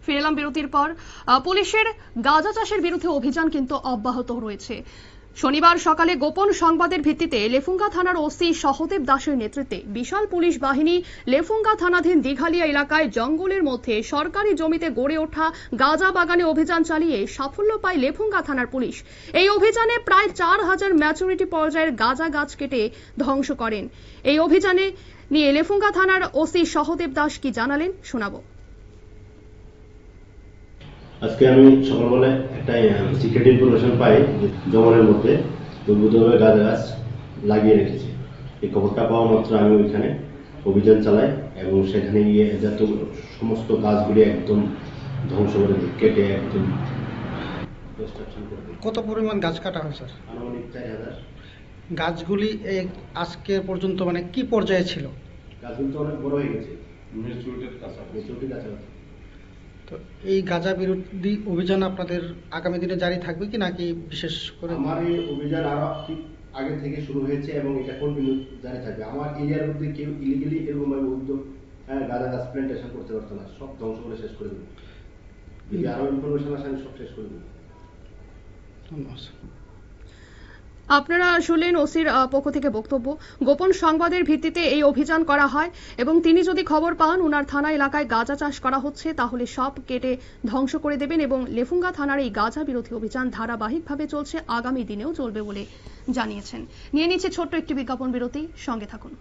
ফিরে এলাম বিরতির পর। পুলিশের গাঁজা চাষের বিরুদ্ধে অভিযান কিন্তু অব্যাহত রয়েছে। শনিবার সকালে গোপন সংবাদের ভিত্তিতে লেফুঙ্গা থানার ওসি সহদেব দাসের নেতৃত্বে বিশাল পুলিশ বাহিনী লেফুঙ্গা থানাধীন দিঘালিয়া এলাকায় জঙ্গলের মধ্যে সরকারি জমিতে গড়ে ওঠা গাঁজা বাগানে অভিযান চালিয়ে সাফল্য পায় লেফুঙ্গা থানার পুলিশ। এই অভিযানে প্রায় 4000 ম্যাচুরিটি পর্যায়ের গাঁজা গাছ কেটে ধ্বংস করেন। এই অভিযানে নিয়ে লেফুঙ্গা থানার ওসি সহদেব দাস কি জানালেন শোনাবো। আজকে আমি সকালবেলা একটা সিক্রেট ইনফরমেশন পাই জঙ্গলের মধ্যে দুর্বৃত্তভাবে গাঁজা গাছ লাগিয়ে রেখেছে। এই খবরটা পাওয়া মাত্র আমি ওইখানে অভিযান চালাই এবং সেখানে গিয়ে যত সমস্ত গাছগুলি একদম ধ্বংস করে কেটে একদম ডিস্ট্রাকশন করে দিই। কত পরিমাণ গাছ কাটা হয় স্যার? আনুমানিক 4000। গাছগুলি আজকে পর্যন্ত মানে কি পর্যায়ে ছিল? গাছগুলি তো অনেক বড় হয়ে গেছে, ম্যাচুরিটির কাছাকাছি। তো এই গাঁজা বিরোধী অভিযান আপনাদের আগামী দিনে জারি থাকবে কি নাকি বিশেষ করে? আমার এই অভিযান আরো আগে থেকে শুরু হয়েছে এবং এটা কন্টিনিউ জারি থাকবে। আমার এরিয়ার মধ্যে কেউ ইলিগালি এরকম ভাবে উদ্যোগ গাঁজা গাছ প্ল্যান্টেশন করতে পারতো না, সব ধ্বংস করে শেষ করে দেবো। যদি আরো ইনফরমেশন আসে আমি সব শেষ করে দেবো। ধন্যবাদ। আপনারা শুনলেন ওসির পক্ষ থেকে বক্তব্য। গোপন সংবাদের ভিত্তিতে এই অভিযান করা হয় এবং তিনি যদি খবর পান উনার থানা এলাকায় গাঁজা চাষ করা হচ্ছে তাহলে সব কেটে ধ্বংস করে দেবেন এবং লেফুঙ্গা থানার এই গাঁজা বিরোধী অভিযান ধারাবাহিকভাবে চলছে, আগামী দিনেও চলবে বলে জানিয়েছেন। নিয়ে নিচ্ছে ছোট্ট একটি বিজ্ঞাপন বিরতি, সঙ্গে থাকুন।